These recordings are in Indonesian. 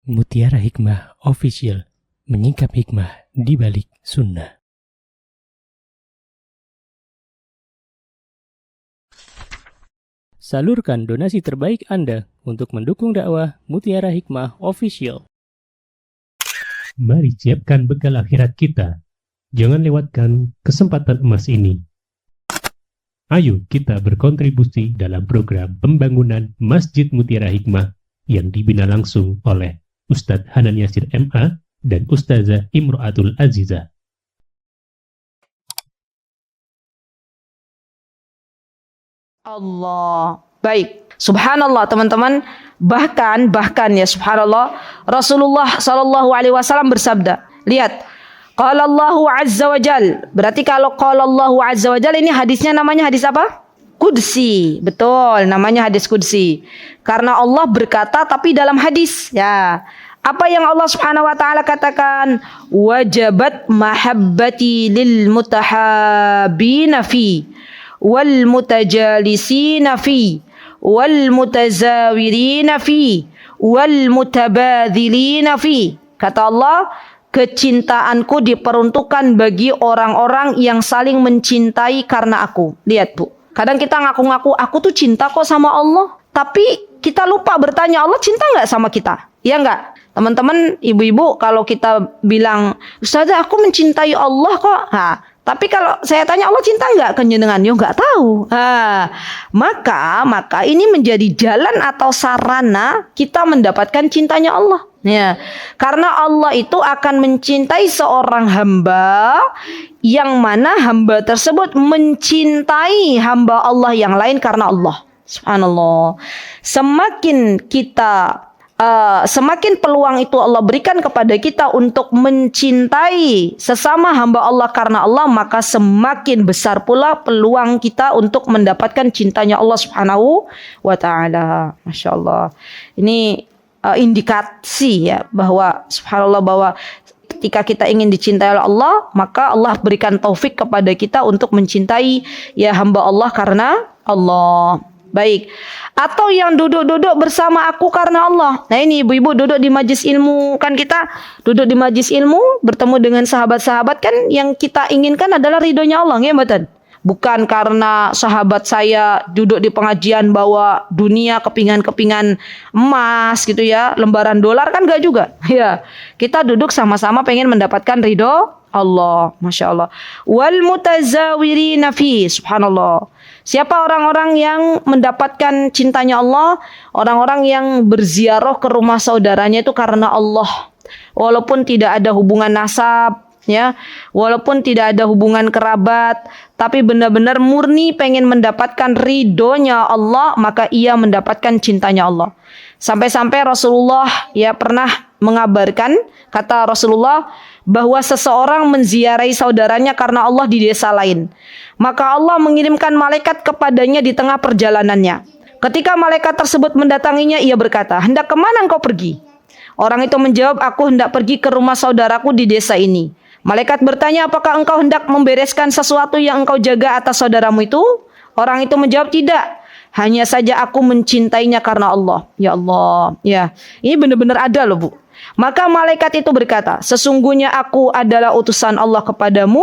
Mutiara Hikmah Official, menyingkap hikmah di balik sunnah. Salurkan donasi terbaik Anda untuk mendukung dakwah Mutiara Hikmah Official. Mari siapkan bekal akhirat kita. Jangan lewatkan kesempatan emas ini. Ayo kita berkontribusi dalam program pembangunan Masjid Mutiara Hikmah yang dibina langsung oleh Ustadz Hanan Yasir MA dan Ustazah Imro'atul Azizah. Allah. Baik. Subhanallah teman-teman. Bahkan ya subhanallah. Rasulullah SAW bersabda. Lihat. Qala Allahu Azza wa Jal. Berarti kalau qala Allahu Azza wa Jal ini hadisnya namanya hadis apa? Qudsi. Betul, namanya hadis Qudsi. Karena Allah berkata tapi dalam hadis. Ya. Apa yang Allah Subhanahu wa taala katakan? Wajabat mahabbati lil mutahabbina fi wal mutajalisina fi wal mutazawirina fi wal mutabadzilina fi. Kata Allah, kecintaanku diperuntukkan bagi orang-orang yang saling mencintai karena aku. Lihat Bu, kadang kita ngaku-ngaku aku tuh cinta kok sama Allah, tapi kita lupa bertanya Allah cinta nggak sama kita? Iya nggak? Teman-teman, ibu-ibu, kalau kita bilang, Ustazah aku mencintai Allah kok. Nah, tapi kalau saya tanya Allah cinta nggak ke jenengan? Yo nggak tahu. Nah, maka ini menjadi jalan atau sarana kita mendapatkan cintanya Allah. Ya, karena Allah itu akan mencintai seorang hamba yang mana hamba tersebut mencintai hamba Allah yang lain karena Allah. Subhanallah. Semakin peluang itu Allah berikan kepada kita untuk mencintai sesama hamba Allah karena Allah, maka semakin besar pula peluang kita untuk mendapatkan cintanya Allah Subhanahu wa taala. Masya Allah. Ini indikasi ya bahwa subhanallah, bahwa ketika kita ingin dicintai oleh Allah, maka Allah berikan taufik kepada kita untuk mencintai ya hamba Allah karena Allah. Baik. Atau yang duduk-duduk bersama aku karena Allah. Nah ini ibu-ibu duduk di majlis ilmu, kan kita duduk di majlis ilmu bertemu dengan sahabat-sahabat, kan yang kita inginkan adalah ridhonya Allah, ya betul. Bukan karena sahabat saya duduk di pengajian bawa dunia, kepingan-kepingan emas gitu ya, lembaran dolar, kan enggak juga. Ya, kita duduk sama-sama pengen mendapatkan ridho Allah. Masya Allah. Wal mutazawirina fi, subhanallah. Siapa orang-orang yang mendapatkan cintanya Allah? Orang-orang yang berziarah ke rumah saudaranya itu karena Allah. Walaupun tidak ada hubungan nasab, ya, walaupun tidak ada hubungan kerabat, tapi benar-benar murni pengen mendapatkan ridhonya Allah, maka ia mendapatkan cintanya Allah. Sampai-sampai Rasulullah ya pernah mengabarkan, kata Rasulullah, bahwa seseorang menziarahi saudaranya karena Allah di desa lain, maka Allah mengirimkan malaikat kepadanya di tengah perjalanannya. Ketika malaikat tersebut mendatanginya, ia berkata, hendak kemana engkau pergi? Orang itu menjawab, aku hendak pergi ke rumah saudaraku di desa ini. Malaikat bertanya, apakah engkau hendak membereskan sesuatu yang engkau jaga atas saudaramu itu? Orang itu menjawab, tidak. Hanya saja aku mencintainya karena Allah. Ya Allah, ya. Ini benar-benar ada loh Bu. Maka malaikat itu berkata, sesungguhnya aku adalah utusan Allah kepadamu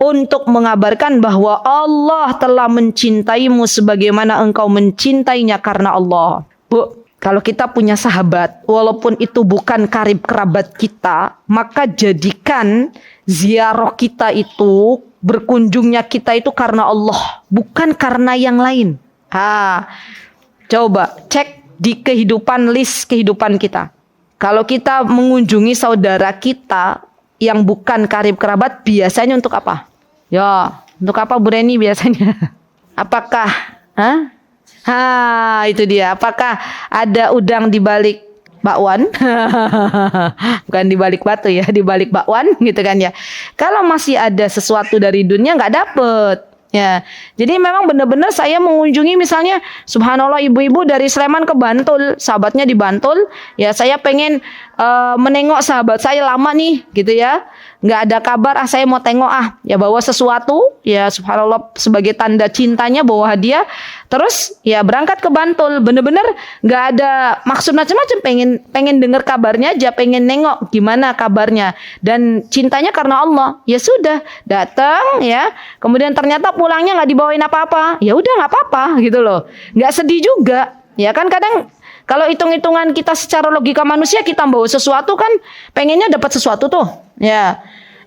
untuk mengabarkan bahwa Allah telah mencintaimu sebagaimana engkau mencintainya karena Allah. Bu, kalau kita punya sahabat, walaupun itu bukan karib kerabat kita, maka jadikan ziarah kita itu, berkunjungnya kita itu karena Allah, bukan karena yang lain. Coba cek di list kehidupan kita. Kalau kita mengunjungi saudara kita yang bukan karib kerabat, biasanya untuk apa? Ya, untuk apa Bu Reni biasanya? Apakah? Itu dia. Apakah ada udang di balik bakwan? Bukan di balik batu ya, di balik bakwan gitu kan ya. Kalau masih ada sesuatu dari dunia nggak dapet. Ya, jadi memang benar-benar saya mengunjungi misalnya, subhanallah ibu-ibu dari Sleman ke Bantul, sahabatnya di Bantul, ya saya pengen menengok sahabat saya lama nih, gitu ya, nggak ada kabar, saya mau tengok ya bawa sesuatu, ya subhanallah sebagai tanda cintanya bawa hadiah, terus ya berangkat ke Bantul, bener-bener nggak ada maksud macam-macam, pengen dengar kabarnya aja, pengen nengok gimana kabarnya, dan cintanya karena Allah, ya sudah datang ya, kemudian ternyata pulangnya nggak dibawain apa-apa, ya udah nggak apa-apa gitu loh, nggak sedih juga, ya kan kadang. Kalau hitung-hitungan kita secara logika manusia, kita bawa sesuatu kan pengennya dapat sesuatu tuh. Ya.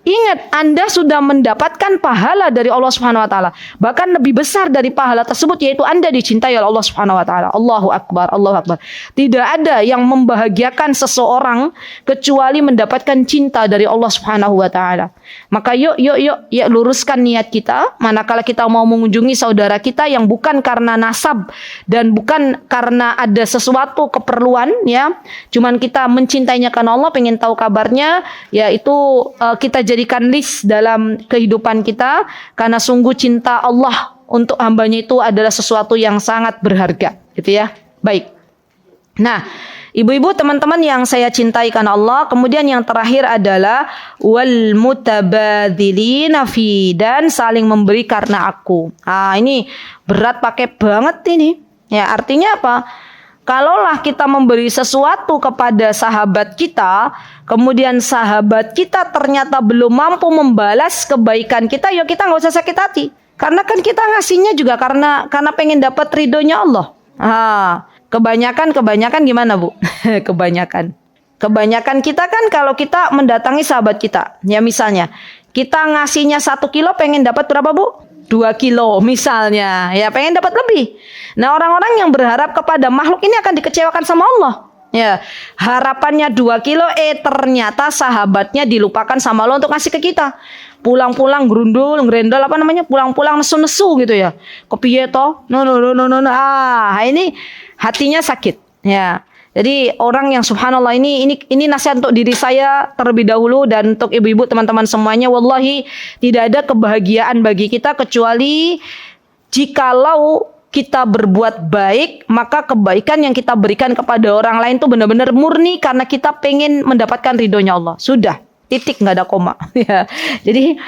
Ingat, Anda sudah mendapatkan pahala dari Allah Subhanahu wa taala. Bahkan lebih besar dari pahala tersebut, yaitu Anda dicintai oleh Allah Subhanahu wa taala. Allahu akbar, Allahu akbar. Tidak ada yang membahagiakan seseorang kecuali mendapatkan cinta dari Allah Subhanahu wa taala. Maka yuk luruskan niat kita manakala kita mau mengunjungi saudara kita yang bukan karena nasab dan bukan karena ada sesuatu keperluan, ya. Cuman kita mencintainya karena Allah, pengen tahu kabarnya, ya itu kita jadikan list dalam kehidupan kita, karena sungguh cinta Allah untuk hambanya itu adalah sesuatu yang sangat berharga, gitu ya. Baik. Nah, ibu-ibu, teman-teman yang saya cintai karena Allah, kemudian yang terakhir adalah wal mutabadzilina fi, dan saling memberi karena aku. Ini berat pakai banget ini. Ya, artinya apa? Kalaulah kita memberi sesuatu kepada sahabat kita, kemudian sahabat kita ternyata belum mampu membalas kebaikan kita, ya kita nggak usah sakit hati. Karena kan kita ngasihnya juga karena pengen dapat ridhonya Allah. Kebanyakan gimana Bu? Kebanyakan kita kan kalau kita mendatangi sahabat kita, ya misalnya kita ngasihnya 1 kilo, pengen dapat berapa Bu? 2 kilo misalnya, ya pengen dapat lebih. Nah, orang-orang yang berharap kepada makhluk ini akan dikecewakan sama Allah. Ya, harapannya 2 kilo, ternyata sahabatnya dilupakan sama Allah untuk ngasih ke kita. Pulang-pulang gerundul, ngerendol, pulang-pulang nesu-nesu gitu ya. Kepiye toh? No. Ini hatinya sakit. Ya. Jadi orang yang subhanallah ini nasihat untuk diri saya terlebih dahulu dan untuk ibu-ibu teman-teman semuanya, wallahi tidak ada kebahagiaan bagi kita kecuali jikalau kita berbuat baik, maka kebaikan yang kita berikan kepada orang lain itu benar-benar murni karena kita pengen mendapatkan ridhonya Allah. Sudah, titik, nggak ada koma. Ya. Jadi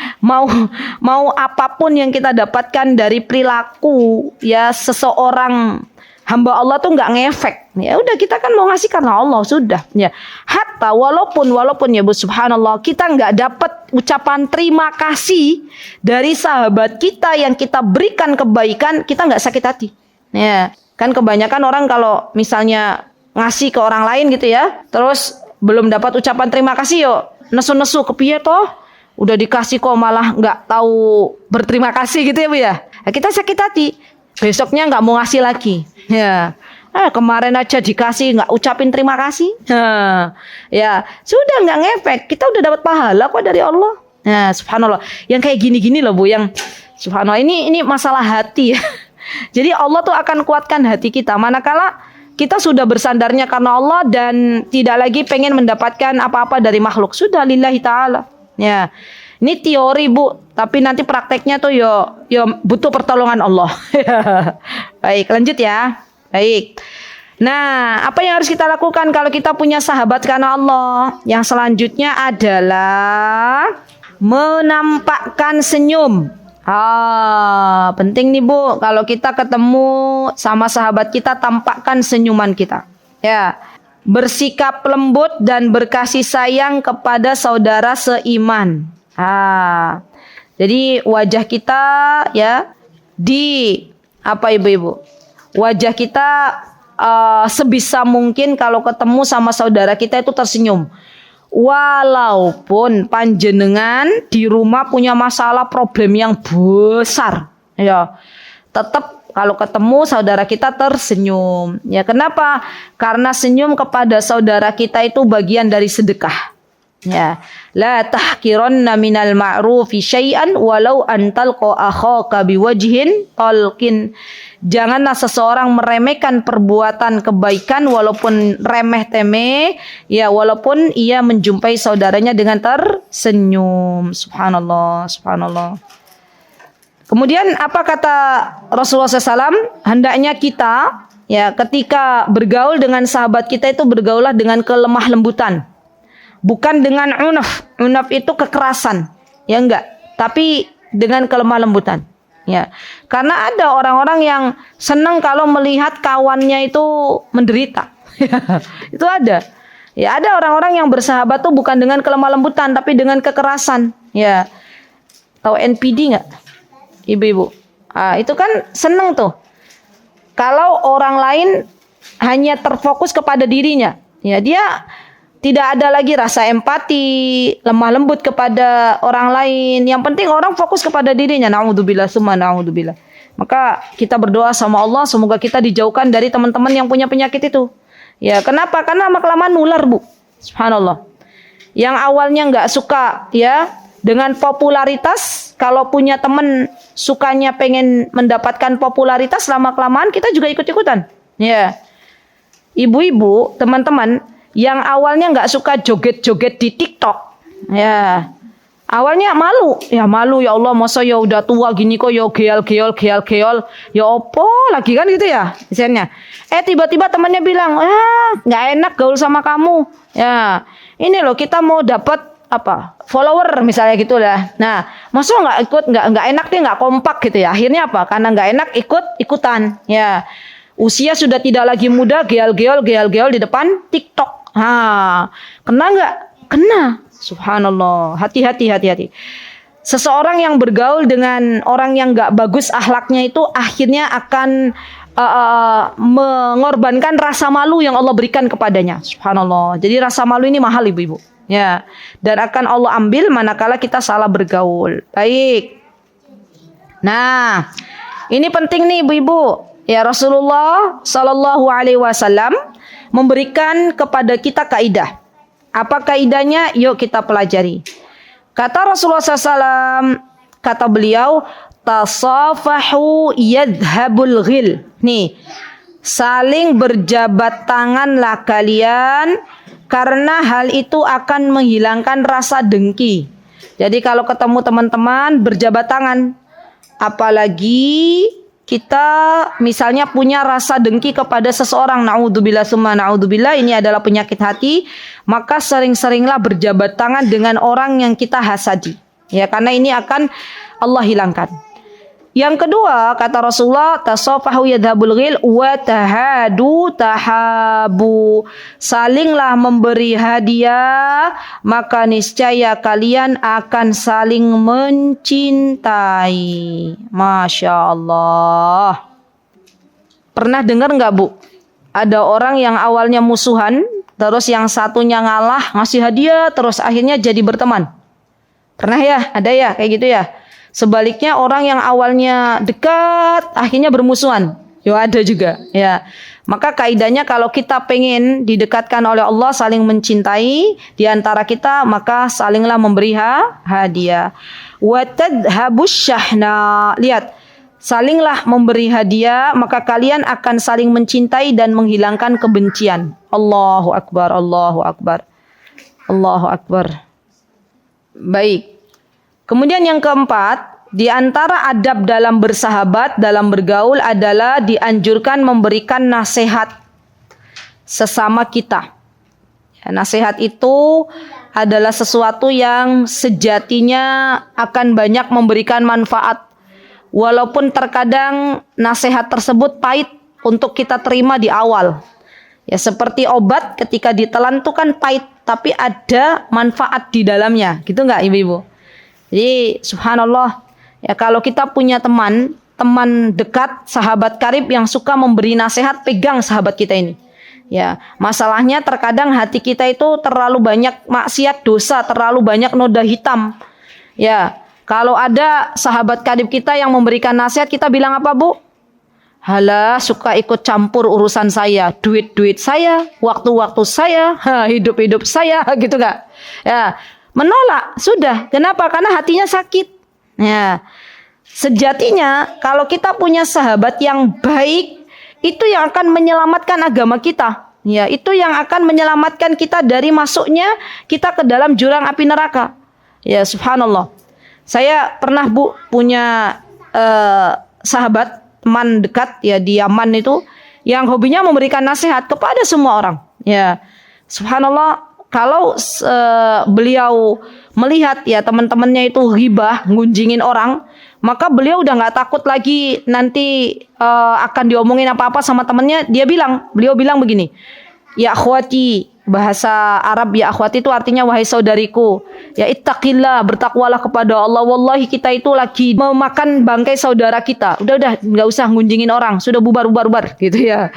mau apapun yang kita dapatkan dari perilaku ya seseorang hamba Allah tuh nggak ngefek. Ya udah, kita kan mau ngasih karena Allah, sudah. Ya. Hatta walaupun ya Bu, subhanallah, kita nggak dapat ucapan terima kasih dari sahabat kita yang kita berikan kebaikan, kita nggak sakit hati. Ya, kan kebanyakan orang kalau misalnya ngasih ke orang lain gitu ya, terus belum dapat ucapan terima kasih, yuk nesu-nesu, kepiye toh? Udah dikasih kok malah nggak tahu berterima kasih gitu ya Bu ya. Nah, kita sakit hati. Besoknya nggak mau ngasih lagi. Ya, kemarin aja dikasih nggak ucapin terima kasih. Ya, sudah nggak ngefek. Kita udah dapat pahala kok dari Allah. Nah, subhanallah. Yang kayak gini-gini loh Bu, yang subhanallah ini masalah hati ya. Jadi Allah tuh akan kuatkan hati kita manakala kita sudah bersandarnya karena Allah dan tidak lagi pengen mendapatkan apa-apa dari makhluk. Sudah lillahi ta'ala. Ya. Ini teori Bu, tapi nanti prakteknya tuh yo butuh pertolongan Allah. Baik, lanjut ya. Baik. Nah, apa yang harus kita lakukan kalau kita punya sahabat karena Allah? Yang selanjutnya adalah menampakkan senyum. Penting nih Bu, kalau kita ketemu sama sahabat kita, tampakkan senyuman kita. Ya. Bersikap lembut dan berkasih sayang kepada saudara seiman. Jadi wajah kita ya ibu-ibu, wajah kita sebisa mungkin kalau ketemu sama saudara kita itu tersenyum. Walaupun panjenengan di rumah punya masalah problem yang besar, ya tetap kalau ketemu saudara kita tersenyum. Ya, kenapa? Karena senyum kepada saudara kita itu bagian dari sedekah. Ya, la tahqiranna minal ma'rufi syai'an walau an talqa akhaka biwajhin talqin. Janganlah seseorang meremehkan perbuatan kebaikan walaupun remeh temeh, ya walaupun ia menjumpai saudaranya dengan tersenyum. Subhanallah, subhanallah. Kemudian apa kata Rasulullah SAW? Hendaknya kita ya ketika bergaul dengan sahabat kita itu bergaullah dengan kelemah lembutan. bukan dengan unaf. Unaf itu kekerasan, ya enggak, tapi dengan kelemah lembutan. Ya, karena ada orang-orang yang senang kalau melihat kawannya itu menderita. Itu ada. Ya, ada orang-orang yang bersahabat tuh bukan dengan kelemah lembutan, tapi dengan kekerasan. Ya, tahu NPD nggak, ibu-ibu? Itu kan seneng tuh. Kalau orang lain hanya terfokus kepada dirinya, ya dia tidak ada lagi rasa empati, lemah lembut kepada orang lain. Yang penting orang fokus kepada dirinya. Na'udzubillah, summa na'udzubillah. Maka kita berdoa sama Allah semoga kita dijauhkan dari teman-teman yang punya penyakit itu. Ya, kenapa? Karena lama-kelamaan nular, Bu. Subhanallah. Yang awalnya nggak suka, ya, dengan popularitas, kalau punya teman sukanya pengen mendapatkan popularitas, lama-kelamaan kita juga ikut-ikutan. Ya, ibu-ibu, teman-teman yang awalnya nggak suka joget-joget di TikTok, ya, awalnya malu, ya Allah, masa ya udah tua gini kok ya geol, ya opo lagi kan gitu ya, misalnya. Tiba-tiba temannya bilang, nggak enak gaul sama kamu, ya, ini loh kita mau dapat apa follower misalnya gitu lah. Nah, masa nggak enak deh, nggak kompak gitu ya. Akhirnya apa? Karena nggak enak ikutan, ya. Usia sudah tidak lagi muda, geol di depan TikTok. Kena nggak? Kena. Subhanallah. Hati-hati. Seseorang yang bergaul dengan orang yang nggak bagus akhlaknya itu akhirnya akan mengorbankan rasa malu yang Allah berikan kepadanya. Subhanallah. Jadi rasa malu ini mahal, ibu-ibu. Ya, dan akan Allah ambil manakala kita salah bergaul. Baik. Nah, ini penting nih, ibu-ibu. Ya, Rasulullah Sallallahu Alaihi Wasallam memberikan kepada kita kaidah. Apa kaidahnya? Yuk kita pelajari. Kata Rasulullah SAW, kata beliau, tasafahu yadhabul ghil. Nih, saling berjabat tanganlah kalian, karena hal itu akan menghilangkan rasa dengki. Jadi kalau ketemu teman-teman berjabat tangan, apalagi kita misalnya punya rasa dengki kepada seseorang, na'udzubillah summa na'udzubillah, ini adalah penyakit hati, maka sering-seringlah berjabat tangan dengan orang yang kita hasadi. Ya, karena ini akan Allah hilangkan. Yang kedua, kata Rasulullah, tasafahu yadhabul ghil wa tahadu tahabu. Salinglah memberi hadiah, maka niscaya kalian akan saling mencintai. Masya Allah. Pernah dengar nggak, Bu? Ada orang yang awalnya musuhan, terus yang satunya ngalah, ngasih hadiah, terus akhirnya jadi berteman. Pernah ya? Ada ya? Kayak gitu ya? Sebaliknya orang yang awalnya dekat akhirnya bermusuhan. Yo, ada juga, ya. Maka kaidahnya kalau kita pengen didekatkan oleh Allah, saling mencintai di antara kita, maka salinglah memberi hadiah. Wa tadhabus syahna. Lihat, salinglah memberi hadiah, maka kalian akan saling mencintai dan menghilangkan kebencian. Allahu akbar, Allahu akbar. Allahu akbar. Baik. Kemudian yang keempat, di antara adab dalam bersahabat, dalam bergaul adalah dianjurkan memberikan nasihat sesama kita. Ya, nasihat itu adalah sesuatu yang sejatinya akan banyak memberikan manfaat. Walaupun terkadang nasihat tersebut pahit untuk kita terima di awal. Ya, seperti obat ketika ditelan itu kan pahit, tapi ada manfaat di dalamnya. Gitu enggak, ibu-ibu? Jadi subhanallah, ya kalau kita punya teman dekat, sahabat karib yang suka memberi nasihat, pegang sahabat kita ini. Ya, masalahnya terkadang hati kita itu terlalu banyak maksiat, dosa, terlalu banyak noda hitam. Ya, kalau ada sahabat karib kita yang memberikan nasihat, kita bilang apa, Bu? Halah, suka ikut campur urusan saya, duit-duit saya, waktu-waktu saya, hidup-hidup saya, gitu enggak? Ya, menolak, sudah. Kenapa? Karena hatinya sakit. Ya. Sejatinya kalau kita punya sahabat yang baik, itu yang akan menyelamatkan agama kita. Ya, itu yang akan menyelamatkan kita dari masuknya kita ke dalam jurang api neraka. Ya, subhanallah. Saya pernah, Bu, punya sahabat, teman dekat ya di Yaman itu, yang hobinya memberikan nasihat kepada semua orang. Ya, subhanallah. kalau beliau melihat ya teman-temannya itu ghibah, ngunjingin orang, maka beliau udah nggak takut lagi nanti akan diomongin apa-apa sama temannya. Beliau bilang begini, ya akhwati, bahasa Arab ya akhwati itu artinya wahai saudariku, ya ittaqillah, bertakwalah kepada Allah. Wallahi kita itu lagi memakan bangkai saudara kita. Udah nggak usah ngunjingin orang, sudah bubar gitu ya.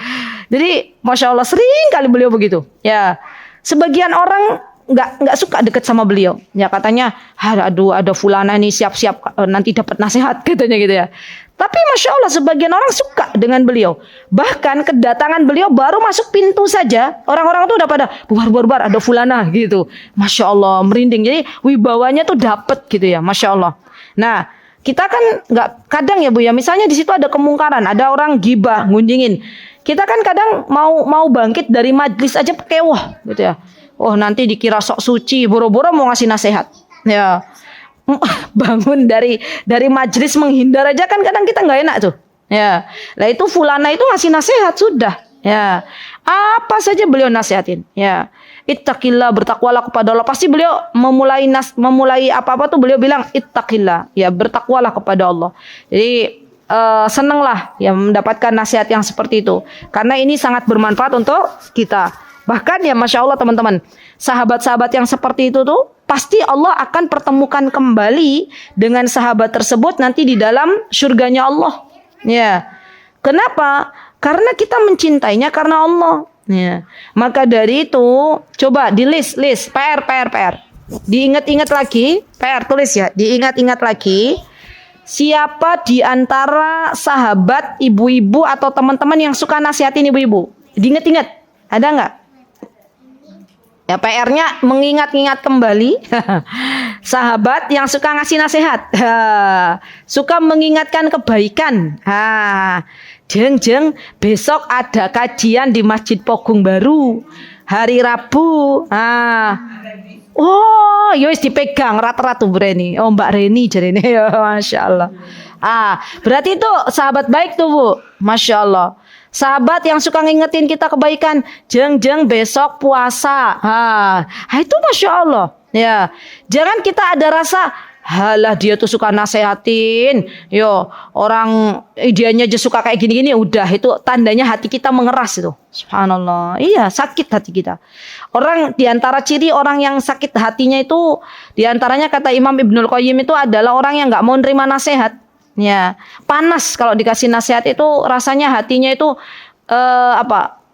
Jadi masya Allah sering kali beliau begitu. Ya, sebagian orang nggak suka deket sama beliau. Ya katanya, aduh ada fulana nih siap-siap nanti dapat nasihat katanya gitu ya. Tapi masya Allah sebagian orang suka dengan beliau. Bahkan kedatangan beliau baru masuk pintu saja, orang-orang tuh udah pada bubar ada fulana gitu. Masya Allah merinding. Jadi wibawanya tuh dapet gitu ya, masya Allah. Nah kita kan nggak kadang ya Bu ya. Misalnya di situ ada kemungkaran, ada orang gibah ngunjingin. Kita kan kadang mau bangkit dari majlis aja pakai wah gitu ya. Oh nanti dikira sok suci, boro-boro mau ngasih nasihat. Ya, bangun dari majelis menghindar aja kan kadang kita nggak enak tuh. Ya, lah itu fulana itu ngasih nasihat sudah. Ya, apa saja beliau nasihatin. Ya, ittaqillah, bertakwalah kepada Allah. Pasti beliau memulai apa-apa tuh beliau bilang ittaqillah. Ya, bertakwalah kepada Allah. Jadi senanglah ya mendapatkan nasihat yang seperti itu. Karena ini sangat bermanfaat untuk kita. Bahkan ya masya Allah teman-teman, sahabat-sahabat yang seperti itu tuh pasti Allah akan pertemukan kembali dengan sahabat tersebut nanti di dalam surganya Allah. Ya, kenapa? Karena kita mencintainya karena Allah. Ya, maka dari itu coba di list PR. Diingat-ingat lagi, PR tulis ya, diingat-ingat lagi. Siapa di antara sahabat ibu-ibu atau teman-teman yang suka nasihatin ibu-ibu? Diingat-ingat, ada nggak? Ya PR-nya mengingat-ingat kembali sahabat yang suka ngasih nasihat, suka mengingatkan kebaikan. Jeng besok ada kajian di Masjid Pogung Baru hari Rabu. Oh, yowis dipegang rata-rata Reni. Oh Mbak Reni jadi ini ya, masya Allah. Berarti itu sahabat baik tuh Bu, masya Allah. Sahabat yang suka ngingetin kita kebaikan, jeng besok puasa. Itu masya Allah. Ya, jangan kita ada rasa, halah dia tuh suka nasehatin. Yo, orang ideanya aja suka kayak gini-gini, udah itu tandanya hati kita mengeras itu. Subhanallah. Iya, sakit hati kita. Orang diantara ciri orang yang sakit hatinya itu, diantaranya kata Imam Ibnul Qayyim itu adalah orang yang nggak mau nerima nasihat. Ya, panas kalau dikasih nasihat itu rasanya hatinya itu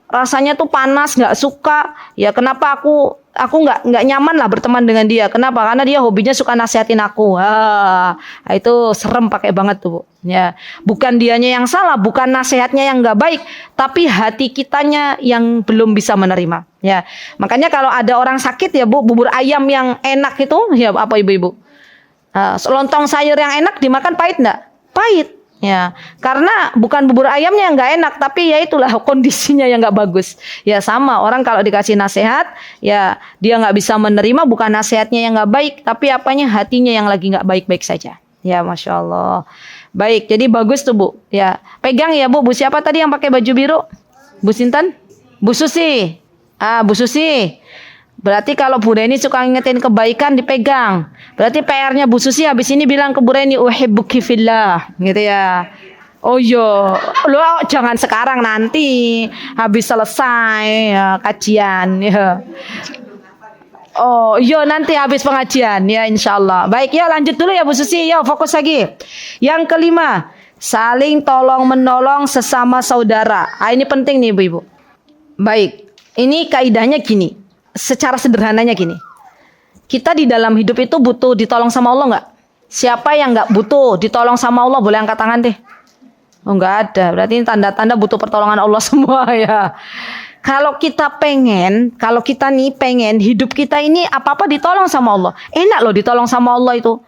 rasanya tuh panas, nggak suka. Ya kenapa aku nggak nyaman lah berteman dengan dia. Kenapa? Karena dia hobinya suka nasihatin aku. Itu serem pakai banget tuh Bu. Ya, bukan dianya yang salah, bukan nasihatnya yang nggak baik, tapi hati kitanya yang belum bisa menerima. Ya, makanya kalau ada orang sakit ya Bu, bubur ayam yang enak itu ya apa ibu-ibu? Lontong sayur yang enak dimakan pahit enggak? Pahit. Ya, karena bukan bubur ayamnya yang nggak enak, tapi ya itulah kondisinya yang nggak bagus. Ya sama orang kalau dikasih nasihat, ya dia nggak bisa menerima, bukan nasihatnya yang nggak baik, tapi apanya hatinya yang lagi nggak baik-baik saja. Ya masya Allah. Baik, jadi bagus tuh Bu. Ya pegang ya Bu. Bu siapa tadi yang pakai baju biru? Bu Sintan? Bu Susi. Bu Susi. Berarti kalau Bu Reni suka ngingetin kebaikan dipegang. Berarti PR-nya Bu Susi habis ini bilang ke Bu Reni uhibbuki fillah, gitu ya. Oh iya, lo jangan sekarang, nanti habis selesai ya, kajian ya. Oh iya nanti habis pengajian ya insyaallah. Baik ya lanjut dulu ya Bu Susi, ya fokus lagi. Yang kelima, saling tolong menolong sesama saudara. Ini penting nih Ibu-ibu. Baik, ini kaidahnya gini. Secara sederhananya gini, kita di dalam hidup itu butuh ditolong sama Allah nggak? Siapa yang nggak butuh ditolong sama Allah boleh angkat tangan deh. Oh nggak ada, berarti ini tanda-tanda butuh pertolongan Allah semua ya. Kalau kita pengen hidup kita ini apa-apa ditolong sama Allah, enak loh ditolong sama Allah itu.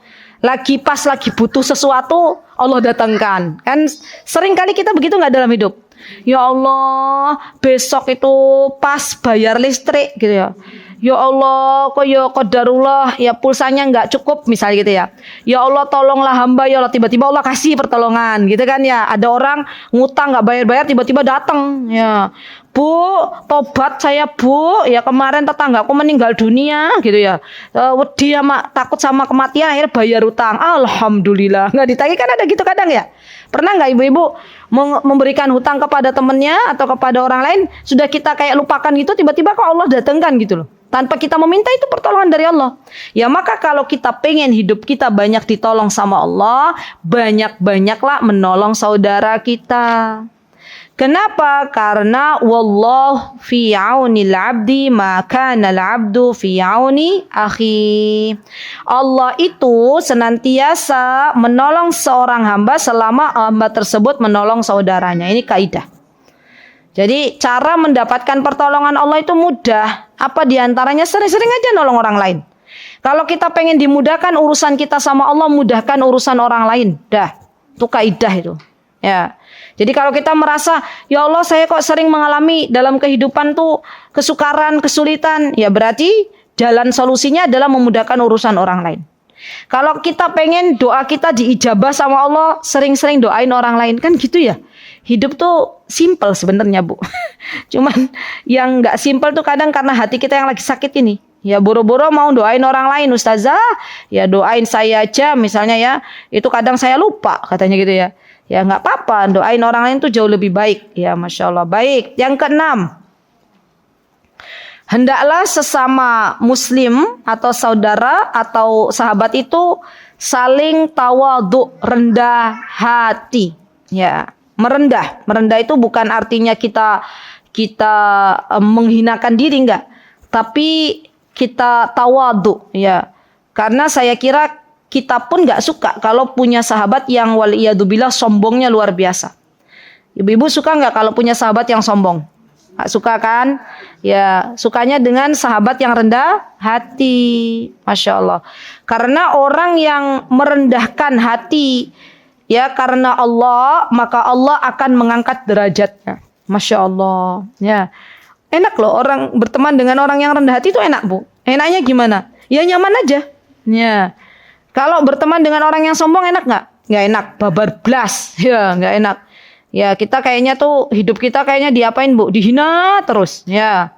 Lagi butuh sesuatu Allah datangkan. Kan sering kali kita begitu nggak dalam hidup. Ya Allah, besok itu pas bayar listrik gitu ya. Ya Allah, kok ya qadarullah, ya pulsanya nggak cukup misalnya gitu ya. Ya Allah tolonglah hamba ya Allah, tiba-tiba Allah kasih pertolongan gitu kan ya. Ada orang ngutang nggak bayar-bayar tiba-tiba datang ya. Bu, tobat saya Bu, ya kemarin tetanggaku meninggal dunia gitu ya. Wedi takut sama kematian akhirnya bayar utang. Alhamdulillah. Nggak ditagih kan ada gitu kadang ya. Pernah nggak ibu-ibu memberikan hutang kepada temennya atau kepada orang lain, sudah kita kayak lupakan gitu, tiba-tiba kok Allah datangkan gitu loh. Tanpa kita meminta, itu pertolongan dari Allah. Ya maka kalau kita pengen hidup kita banyak ditolong sama Allah, banyak-banyaklah menolong saudara kita. Kenapa? Karena wallah fi aunil abdi ma kana al-abdu fi auni akhi. Allah itu senantiasa menolong seorang hamba selama hamba tersebut menolong saudaranya. Ini kaidah. Jadi cara mendapatkan pertolongan Allah itu mudah. Apa diantaranya? Sering-sering aja nolong orang lain. Kalau kita pengen dimudahkan urusan kita sama Allah, mudahkan urusan orang lain. Dah, itu kaidah itu. Ya. Jadi kalau kita merasa, ya Allah saya kok sering mengalami dalam kehidupan tuh kesukaran, kesulitan, ya berarti jalan solusinya adalah memudahkan urusan orang lain. Kalau kita pengen doa kita diijabah sama Allah, sering-sering doain orang lain, kan gitu ya. Hidup tuh simple sebenarnya Bu. Cuman yang nggak simple tuh kadang karena hati kita yang lagi sakit ini. Ya boro-boro mau doain orang lain, Ustazah, ya doain saya aja misalnya ya. Itu kadang saya lupa katanya gitu ya. Ya nggak apa-apa, doain orang lain tuh jauh lebih baik. Ya Masya Allah. Baik, yang keenam. Hendaklah sesama muslim atau saudara atau sahabat itu saling tawadhu, rendah hati. Ya, merendah. Merendah itu bukan artinya kita menghinakan diri, enggak. Tapi kita tawadhu, ya. Karena saya kira kita pun nggak suka kalau punya sahabat yang waliyadzubillah sombongnya luar biasa. Ibu-ibu suka nggak kalau punya sahabat yang sombong? Nggak suka kan? Ya, sukanya dengan sahabat yang rendah hati. Masya Allah. Karena orang yang merendahkan hati ya karena Allah, maka Allah akan mengangkat derajatnya. Masya Allah. Ya, enak loh orang berteman dengan orang yang rendah hati itu enak Bu. Enaknya gimana? Ya nyaman aja. Ya. Kalau berteman dengan orang yang sombong enak nggak? Nggak enak, babar blas. Ya, nggak enak. Ya, kita kayaknya tuh hidup kita kayaknya diapain Bu? Dihina terus. Ya.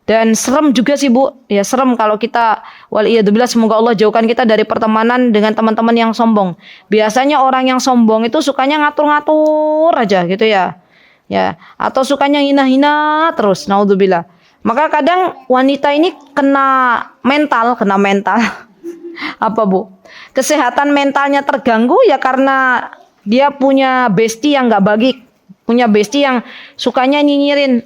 Dan serem juga sih Bu. Ya, serem kalau kita waliyadzubillah semoga Allah jauhkan kita dari pertemanan dengan teman-teman yang sombong. Biasanya orang yang sombong itu sukanya ngatur-ngatur aja gitu ya. Ya, atau sukanya hina-hina terus. Naudzubillah. Maka kadang wanita ini kena mental. Apa Bu? Kesehatan mentalnya terganggu ya karena dia punya bestie yang nggak baik, punya bestie yang sukanya nyinyirin.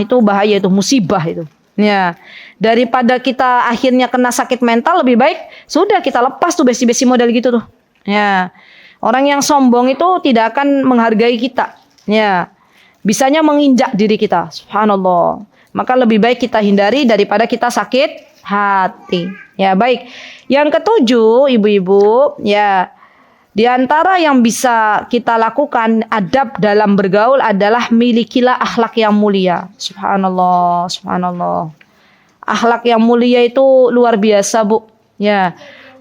Itu bahaya, itu musibah itu. Ya, daripada kita akhirnya kena sakit mental, lebih baik sudah kita lepas tuh bestie-bestie model gitu tuh. Ya, orang yang sombong itu tidak akan menghargai kita. Ya, bisanya menginjak diri kita. Subhanallah. Maka lebih baik kita hindari daripada kita sakit hati. Ya, baik. Yang ketujuh, ibu-ibu, ya, di antara yang bisa kita lakukan adab dalam bergaul adalah milikilah akhlak yang mulia. Subhanallah, subhanallah. Akhlak yang mulia itu luar biasa, Bu. Ya.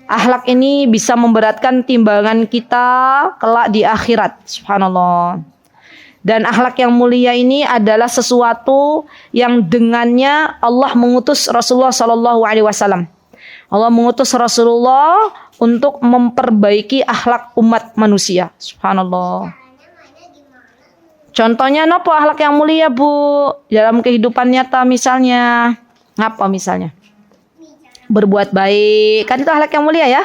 Akhlak ini bisa memberatkan timbangan kita kelak di akhirat. Subhanallah. Dan akhlak yang mulia ini adalah sesuatu yang dengannya Allah mengutus Rasulullah SAW. Allah mengutus Rasulullah untuk memperbaiki akhlak umat manusia. Subhanallah. Contohnya nopo akhlak yang mulia Bu? Dalam kehidupan nyata misalnya. Apa misalnya? Berbuat baik. Kan itu akhlak yang mulia ya.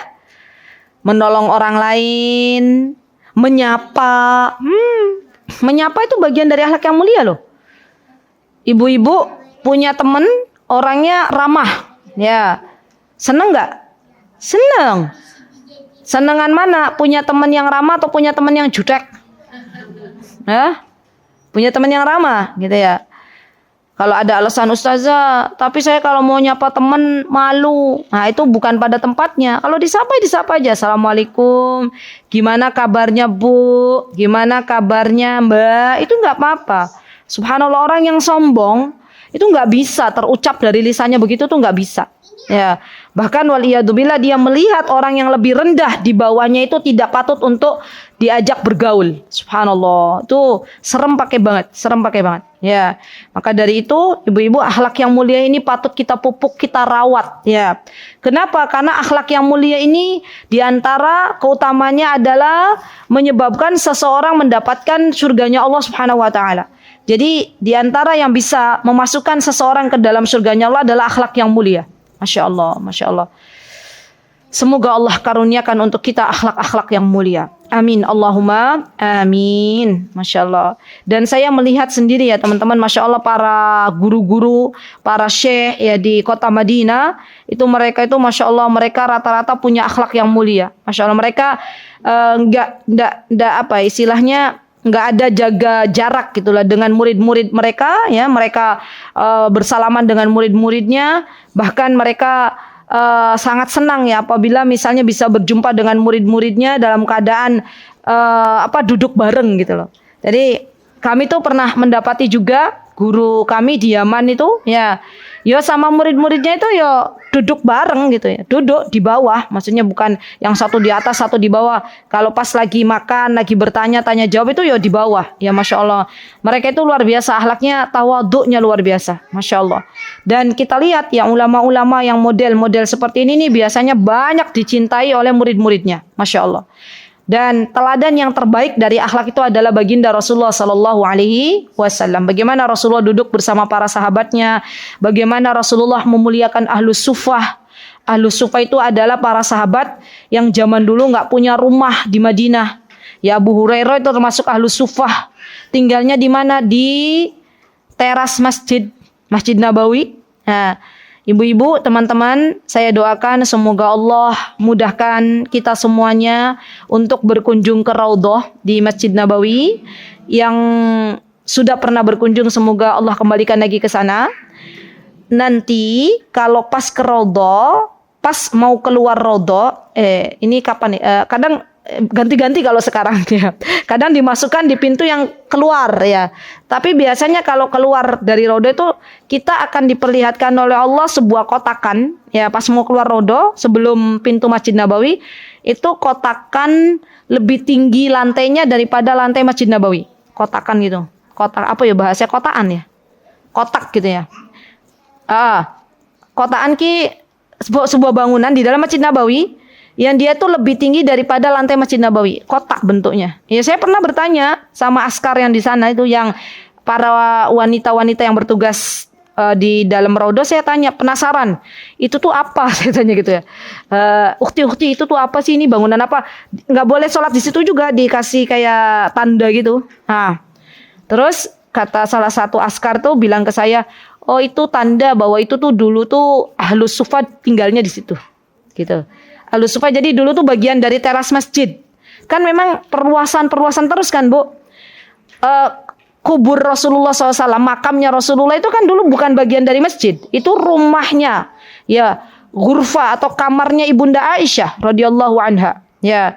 Menolong orang lain. Menyapa. Menyapa itu bagian dari akhlak yang mulia loh. Ibu-ibu punya teman orangnya ramah. Ya. Seneng nggak? Seneng. Senengan mana? Punya teman yang ramah atau punya teman yang jutek? Punya teman yang ramah gitu ya. Kalau ada alasan Ustazah, tapi saya kalau mau nyapa teman malu. Nah itu bukan pada tempatnya. Kalau disapa aja. Assalamualaikum. Gimana kabarnya Bu? Gimana kabarnya Mbak? Itu nggak apa-apa. Subhanallah, orang yang sombong Itu nggak bisa terucap dari lisannya begitu tuh nggak bisa. Ya, bahkan waliyadzubillah dia melihat orang yang lebih rendah di bawahnya itu tidak patut untuk diajak bergaul. Subhanallah, itu serem pakai banget. Ya, maka dari itu ibu-ibu, akhlak yang mulia ini patut kita pupuk, kita rawat. Ya, kenapa? Karena akhlak yang mulia ini diantara keutamanya adalah menyebabkan seseorang mendapatkan surganya Allah Subhanahu Wa Taala. Jadi diantara yang bisa memasukkan seseorang ke dalam surganya Allah adalah akhlak yang mulia. Masya Allah. Semoga Allah karuniakan untuk kita akhlak-akhlak yang mulia. Amin. Allahumma amin. Masya Allah. Dan saya melihat sendiri ya teman-teman, Masya Allah, para guru-guru, para syekh ya di kota Madinah, itu mereka itu Masya Allah, mereka rata-rata punya akhlak yang mulia. Masya Allah, mereka nggak ada jaga jarak gitulah dengan murid-murid mereka ya, mereka bersalaman dengan murid-muridnya, bahkan mereka sangat senang ya apabila misalnya bisa berjumpa dengan murid-muridnya dalam keadaan duduk bareng gitu loh. Jadi kami tuh pernah mendapati juga guru kami di Yaman itu ya sama murid-muridnya itu ya duduk bareng gitu ya, duduk di bawah, maksudnya bukan yang satu di atas satu di bawah. Kalau pas lagi makan, lagi tanya jawab itu ya di bawah. Ya Masya Allah, mereka itu luar biasa akhlaknya, tawaduknya luar biasa, Masya Allah. Dan kita lihat ya ulama-ulama yang model-model seperti ini nih biasanya banyak dicintai oleh murid-muridnya, Masya Allah. Dan teladan yang terbaik dari akhlak itu adalah baginda Rasulullah Sallallahu Alaihi Wasallam. Bagaimana Rasulullah duduk bersama para sahabatnya, bagaimana Rasulullah memuliakan ahlus sufah. Ahlus sufah itu adalah para sahabat yang zaman dulu nggak punya rumah di Madinah. Ya, Abu Hurairah itu termasuk ahlus sufah. Tinggalnya di mana? Di teras Masjid Nabawi. Nah, ibu-ibu, teman-teman, saya doakan semoga Allah mudahkan kita semuanya untuk berkunjung ke Raudhah di Masjid Nabawi. Yang sudah pernah berkunjung, semoga Allah kembalikan lagi ke sana. Nanti kalau pas ke Raudhah, pas mau keluar Raudhah, ini kapan nih? Kadang ganti-ganti kalau sekarang ya. Kadang dimasukkan di pintu yang keluar ya. Tapi biasanya kalau keluar dari Raudhah itu kita akan diperlihatkan oleh Allah sebuah kotakan ya, pas mau keluar Raudhah sebelum pintu Masjid Nabawi, itu kotakan lebih tinggi lantainya daripada lantai Masjid Nabawi. Kotakan gitu. Kotak apa ya bahasanya, kotaan ya. Kotak gitu ya. Kotaan sebuah bangunan di dalam Masjid Nabawi yang dia tuh lebih tinggi daripada lantai Masjid Nabawi, kotak bentuknya. Ya, saya pernah bertanya sama askar yang di sana itu, yang para wanita-wanita yang bertugas di dalam Raudhah, saya tanya, penasaran, itu tuh apa? Saya tanya gitu ya. Ukti itu tuh apa sih, ini bangunan apa? Nggak boleh sholat di situ juga, dikasih kayak tanda gitu. Nah, terus kata salah satu askar tuh bilang ke saya, oh itu tanda bahwa itu tuh dulu tuh ahlus sufah tinggalnya di situ, gitu. Ahlus sufah jadi dulu tuh bagian dari teras masjid. Kan memang perluasan terus kan Bu. Kubur Rasulullah SAW, makamnya Rasulullah itu kan dulu bukan bagian dari masjid. Itu rumahnya. Ya, ghurfa atau kamarnya Ibunda Aisyah radhiyallahu anha. Ya,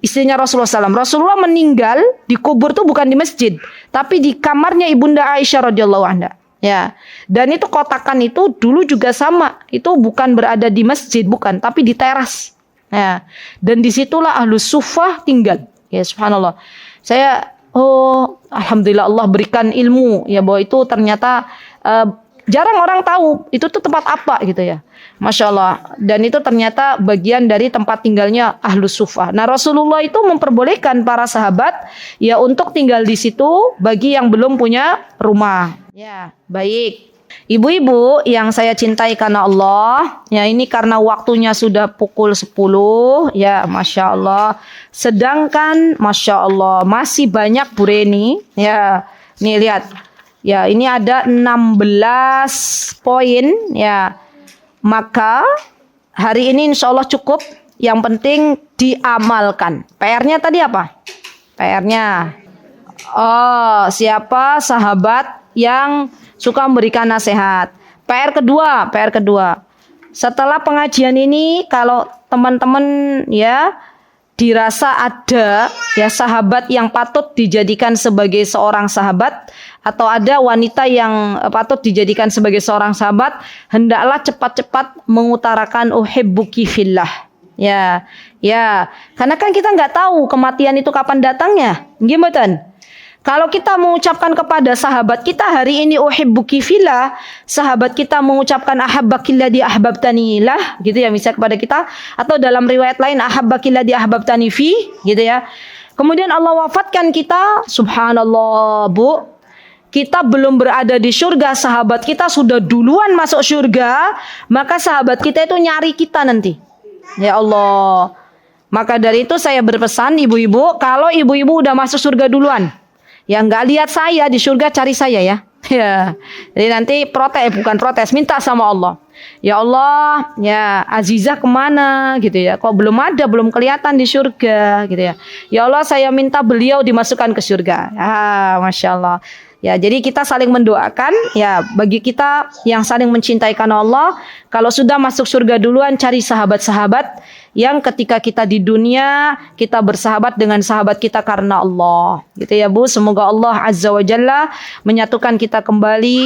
istrinya Rasulullah SAW. Rasulullah meninggal dikubur tuh bukan di masjid, tapi di kamarnya Ibunda Aisyah radhiyallahu anha. Ya, dan itu kotakan itu dulu juga sama, itu bukan berada di masjid, bukan, tapi di teras. Ya, dan disitulah ahlus sufah tinggal. Ya, subhanallah. Saya, alhamdulillah Allah berikan ilmu ya bahwa itu ternyata jarang orang tahu itu tuh tempat apa gitu ya. Masya Allah. Dan itu ternyata bagian dari tempat tinggalnya ahlus sufah. Nah, Rasulullah itu memperbolehkan para sahabat ya untuk tinggal di situ bagi yang belum punya rumah. Ya, baik. Ibu-ibu yang saya cintai karena Allah, ya ini karena waktunya sudah pukul 10, ya Masya Allah. Sedangkan Masya Allah masih banyak Bu Reni, ya nih lihat, ya ini ada 16 poin, ya. Maka hari ini insya Allah cukup, yang penting diamalkan. PR-nya tadi apa? PR-nya, siapa sahabat yang suka memberikan nasihat. PR kedua. Setelah pengajian ini, kalau teman-teman ya dirasa ada ya sahabat yang patut dijadikan sebagai seorang sahabat atau ada wanita yang patut dijadikan sebagai seorang sahabat, hendaklah cepat-cepat mengutarakan uhibbuki fillah. Ya, karena kan kita nggak tahu kematian itu kapan datangnya. Gimana? Kalau kita mengucapkan kepada sahabat kita hari ini uhibbuki fillah, sahabat kita mengucapkan ahabbakilladzi ahbabtanillah, gitu ya, misalnya kepada kita, atau dalam riwayat lain ahabbakilladzi ahbabtani fi, gitu ya. Kemudian Allah wafatkan kita, subhanallah Bu, kita belum berada di surga, sahabat kita sudah duluan masuk surga, maka sahabat kita itu nyari kita nanti. Ya Allah. Maka dari itu saya berpesan ibu-ibu, kalau ibu-ibu udah masuk surga duluan, ya nggak lihat saya di surga, cari saya ya. Ya. Jadi nanti bukan protes, minta sama Allah. Ya Allah, ya Azizah kemana gitu ya? Kok belum ada, belum kelihatan di surga gitu ya? Ya Allah, saya minta beliau dimasukkan ke surga. Masya Allah. Ya, jadi kita saling mendoakan ya, bagi kita yang saling mencintai karena Allah, kalau sudah masuk surga duluan, cari sahabat-sahabat yang ketika kita di dunia kita bersahabat dengan sahabat kita karena Allah. Gitu ya Bu, semoga Allah Azza wa Jalla menyatukan kita kembali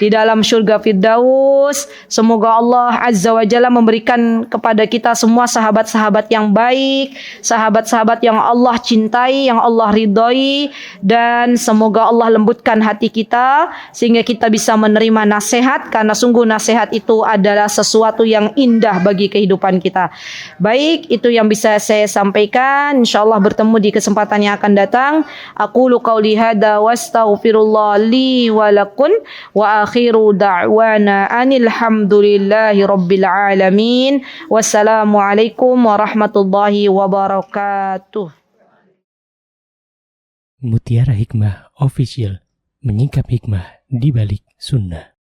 di dalam surga Firdaus. Semoga Allah Azza wa Jalla memberikan kepada kita semua sahabat-sahabat yang baik, sahabat-sahabat yang Allah cintai, yang Allah ridhoi, dan semoga Allah lembutkan hati kita sehingga kita bisa menerima nasihat, karena sungguh nasihat itu adalah sesuatu yang indah bagi kehidupan kita. Baik, itu yang bisa saya sampaikan. Insyaallah bertemu di kesempatan yang akan datang. Aqulu qauli hadza wastaghfirullah li wa lakum wa akhiru da'wana anil hamdulillahi rabbil alamin. Wassalamualaikum warahmatullahi wabarakatuh. Mutiara Hikmah Official, menyingkap hikmah di balik sunnah.